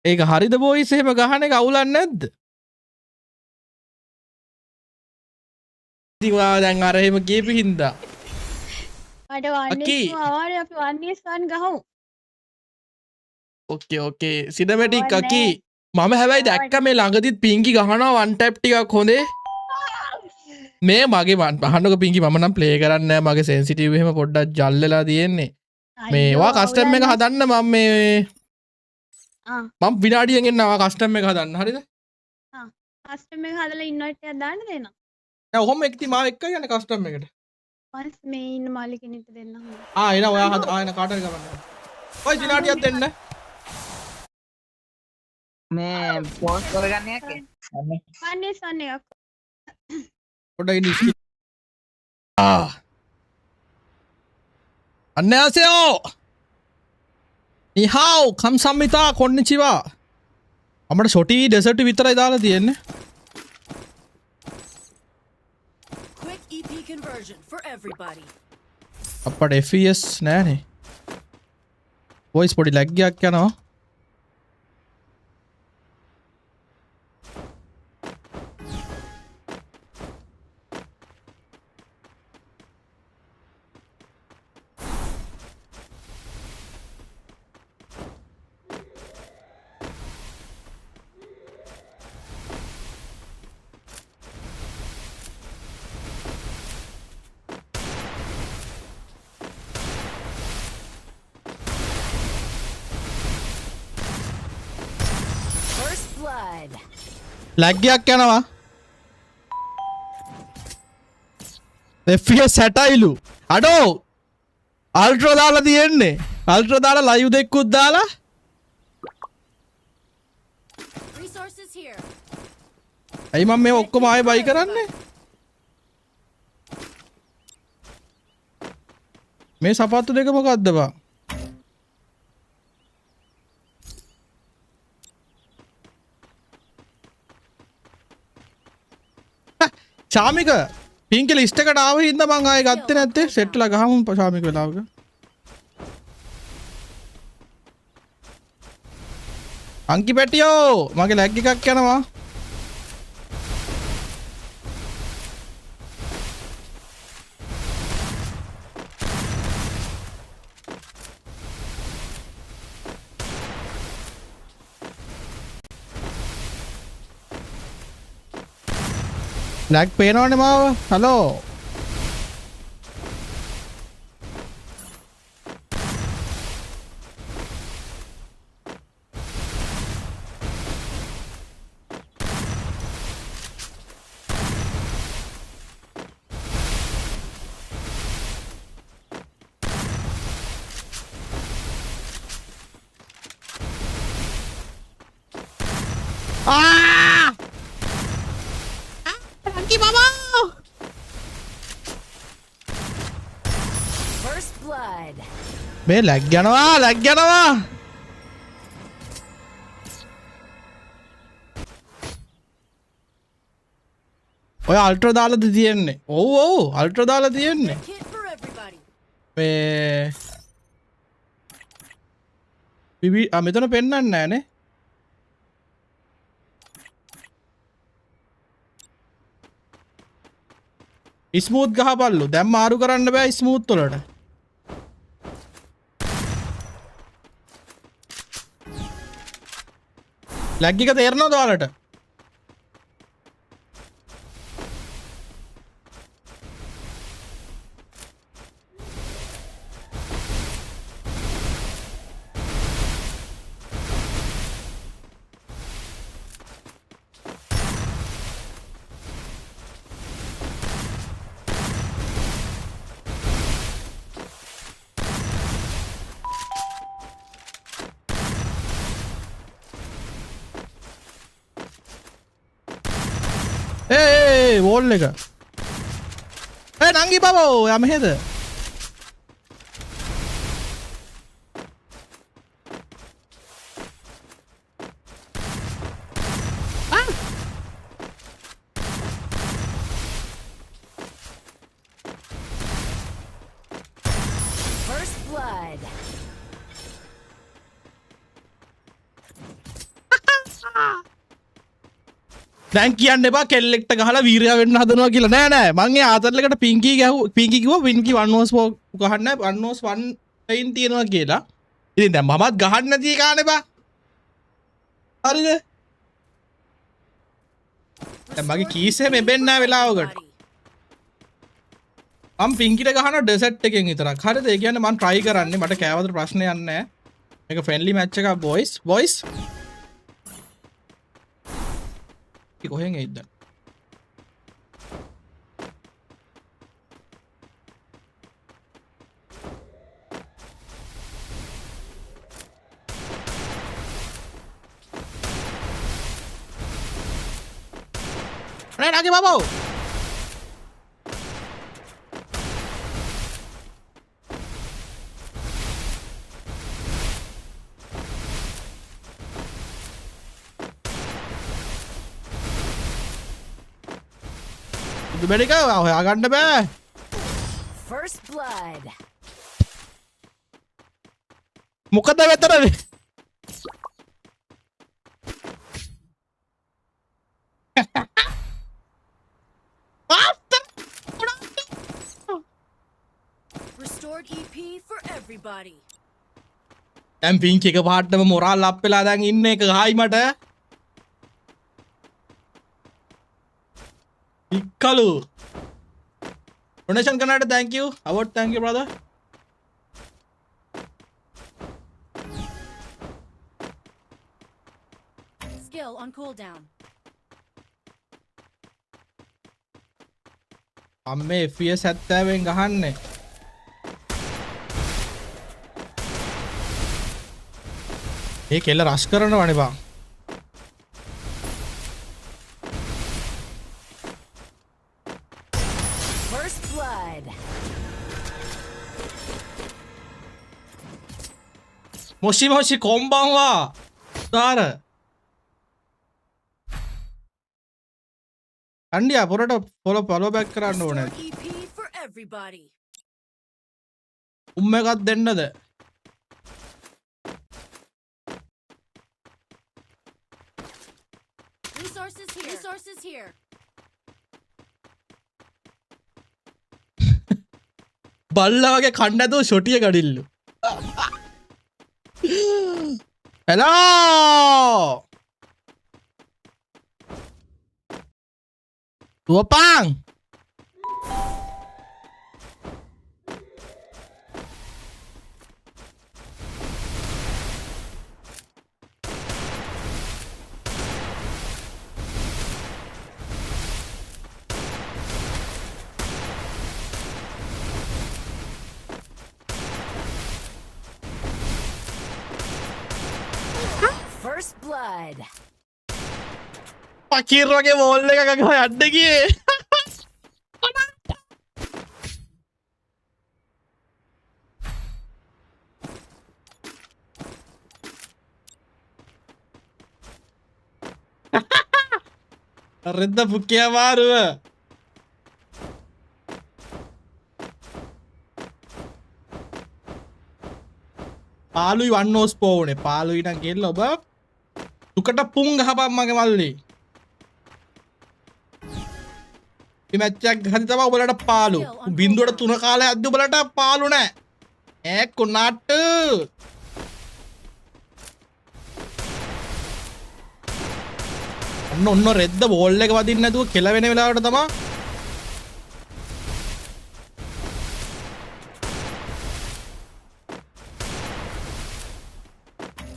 ඒක හරිද බොයිස් එහෙම ගහන එක අවුලක් නැද්ද? ඉතින් ඔයා දැන් අර එහෙම කියපු හින්දා. මට වන්නේ අමාරුයි අපි වන්නේ ස්වන් ගහමු. ඕකේ සිනමැටික් අකි මම හැබැයි දැක්ක මේ ළඟදිත් පිංකි ගහනවා වන් ටැප් ටිකක් හොඳේ. මේ මගේ අහන්නක පිංකි මම නම් ප්ලේ කරන්නේ නැහැ මගේ සෙන්සිටිව් එහෙම පොඩ්ඩක් ජල් වෙලා තියෙන්නේ. මේ ඔයා කස්ටම් එක හදන්න මම මේ මම විනාඩියෙන් එන්නවා කස්ටම් එක හදන්න හරිද? කස්ටම් එක හදලා ඉන්වයිට් එකක් දාන්න දෙන්න. දැන් ඔහොම එක්ටි මාව එක්ක යන්නේ කස්ටම් එකට. මම මේ ඉන්න මාළි කෙනෙක්ට දෙන්න. එන ඔයා එන කාටද ගමන්න. ඔය විනාඩියක් දෙන්න. මේ පෝස්ට් කරගන්න යකේ. වන්නේ ස්වන් එකක්. පොඩ්ඩක් ඉන්න. 안녕하세요. 니하오 감사합니다. konnichiwa. අපිට ෂොටි ඩෙසර්ට් විතරයි දාලා තියෙන්නේ. Quick EP conversion for everybody. අපිට FPS නෑනේ. voice පොඩි lag එකක් යනවා. lag එකක් යනවා. FPS 60යිලු. අඩෝ අල්ට්‍රා දාලා තියෙන්නේ. අල්ට්‍රා දාලා ලයිව් දෙකකුත් දාලා. Resources here. ඇයි මම මේ ඔක්කොම ආයෙ බයි කරන්නේ? මේ සපත්තු දෙක මොකද්ද බං? ශාමික පින්ක ලිස්ට් එකට ආව හින්දා මං ආයෙ ගත්තේ නැත්තේ සෙට්ලා ගහමු ශාමික වෙලාවක. අංකි පැටියෝ මගේ ලැග් එකක් යනවා. ලැග් පේනවනේ මාව. හලෝ. මේ ලැග් යනවා. ඔය අල්ට්‍රා දාලාද තියෙන්නේ? ඔව් අල්ට්‍රා දාලා තියෙන්නේ. මේ මෙතන පෙන්වන්නේ නැහනේ. ස්මූත් ගහපල්ලු. දැන් මාරු කරන්න බෑ ස්මූත් වලට. ලැග් එක තේරෙනවද ඔයාලට? වෝල් එක. නංගි බබෝ යා මෙහෙද? දැන් කියන්න එපා කෙල්ලෙක්ට ගහලා වීරයා වෙන්න හදනවා කියලා. නෑ නෑ මං ඒ ආතරලකට පිංකි කිව්වා පිංකි 104 ගහන්න 101 තියනවා කියලා. ඉතින් දැන් මමත් ගහන්න නැති කාණ එපා. හරිද? දැන් මගේ කීස් එක මෙබෙන්න නැහැ වෙලාවකට. මම පිංකිට ගහන ඩෙසර්ට් එකෙන් විතරක්. හරිද? ඒ කියන්නේ මම try කරන්නේ මට කෑවතර ප්‍රශ්නයක් නැහැ. මේක ෆ්‍රෙන්ඩ්ලි මැච් එකක් boys. කොහෙන් එයිද? අනේ නාගේ බබෝ. බැරික හොයාගන්න බෑ. First blood. මොකද වෙතර Restored EP for everybody. දැන් පිංකි එක පාටම මොරාල් අප් වෙලා දැන් ඉන්න එක හායි මට. ඉක්කලු. donation කරනට thank you. award thank you brother. Skill on cooldown. අම්මේ FPS 70 ගහන්නේ. මේ කෙල්ල රෂ් කරනවනේ බං. First blood. මොෂි කොම්බන්වා. තාර. අන්ඩියා පොරට ෆොලෝ බැක් කරන්න ඕනේ. Restored EP for everybody. එකක් දෙන්නද? Resources here. බල්ලා වගේ කන්න ඇතුව ෂොටිය ගඩිල්ලු. හෙලෝ! තුවපං! First blood. පකීර් වගේ වෝල් එකක් ගහ යන්න ගියේ. රෙද්ද පුකියා මාරුව. පාලුයි වන්නෝස් පෝනේ. පාලුයි නම් ගෙල්ල ඔබ දුකට පුන් ගහපන් මගේ මල්ලි. මේ මැච් එක ගහදි තමයි ඔබලට පාලු. බින්දුවට 3 කාලයක් අද්දි ඔබලට පාලු නෑ. ඈ කොනාට. ඔන්න රෙද්ද බෝල් එක වදින්න නැතුව කෙලවෙන වෙලාවට තමයි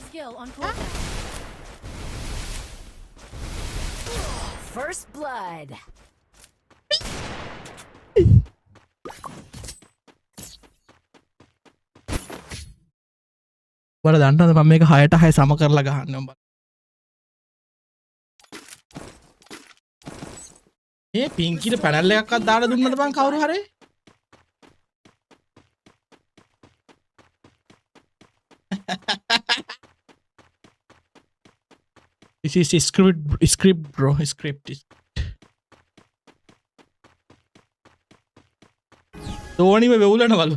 Skill on cooldown. First blood. ඔබලා දන්නවද මම මේක 6ට 6 සම කරලා ගහන්නේ උඹ. මේ පින්කිට පැනල් එකක්වත් දාලා දුන්නද බං කවුරු හරි? This is script bro, script. තෝනිම වෙවුලනවලු.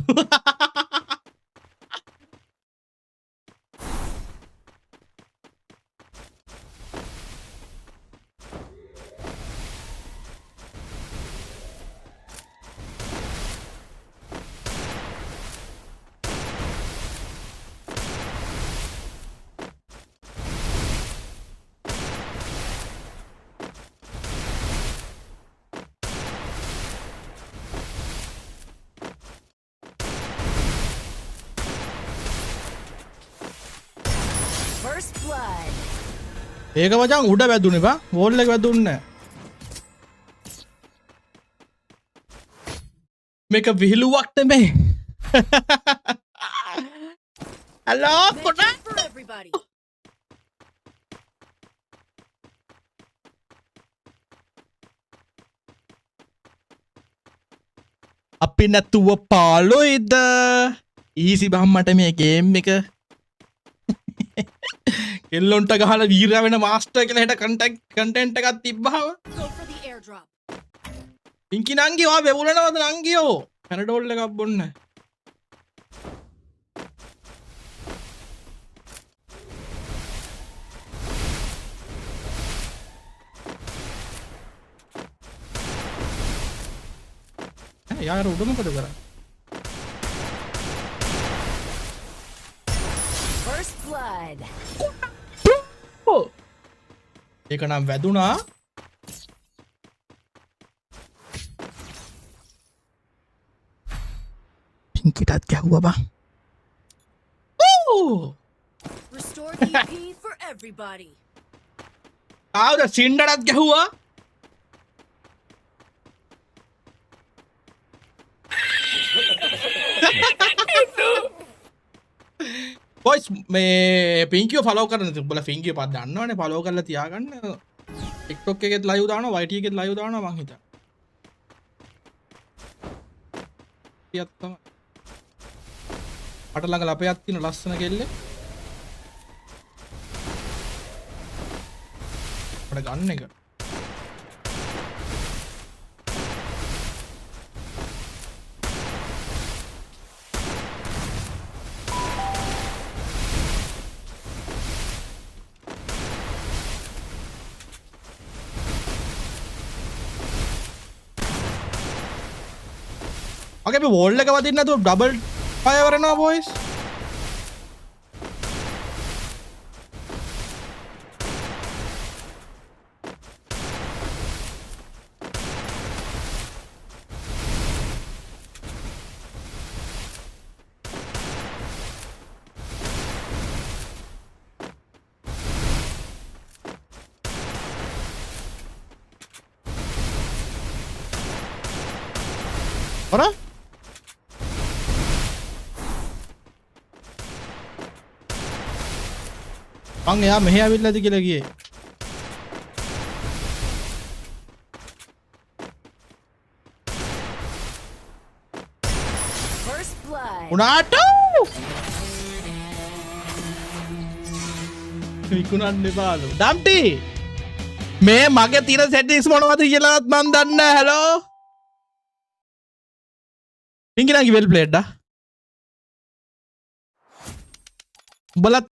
First blood. ඒක මචං උඩ වැදුනේ බා වෝල් එක වැදුන්නේ මේක විහිළුවක් නෙමෙයි හලෝ පොඩා Medkit for everybody. අපි නැතුව පාලොයිද ඊසි බහම් මට මේ ගේම් එක කෙල්ලොන්ට ගහලා වීරයා වෙන මාස්ටර් කියලා හෙට කන්ටෙන්ට් එකක් තිබ්බහම Go for the airdrop. පින්කි නංගි ඔයා වෙවුලනවද නංගියෝ පැනඩෝල් එකක් බොන්න යාර උඩ මොකද කරන්නේ First blood. ඒක නම් වැදුනා පින්කිටත් ගැහුවා බං Restore EP for everybody. ආවද සින්ඩරත් ගැහුවා බොයිස් මේ පින්කියෝ ෆලෝ කරන්න තිබ්බල ෆින්කියෝ පත් දන්නවනේ ෆලෝ කරලා තියාගන්න TikTok එකෙත් ලයිව් දානවා YT එකෙත් ලයිව් දානවා මං හිතා ටිකක් තමයි අට ළඟ ලපයක් තියෙන ලස්සන කෙල්ලේ අපිට ගන්න එක Okay, අපි වෝල් එක වදින්න නැතුව ඩබල් ෆයර් කරනවා බොයිස්. Ora? මං එයා මෙහෙ ඇවිල්ලාද කියලා ගියේ. First blood. උනාට විකුණන්න එපාලු. ඩම්ටි මේ මගේ තියෙන සෙටින්ග්ස් මොනවද කියලාත් මන් දන්නේ නැහැ. හලෝ පින්කි නංගි වෙල් ප්ලේඩ් ඩා. උඹලත්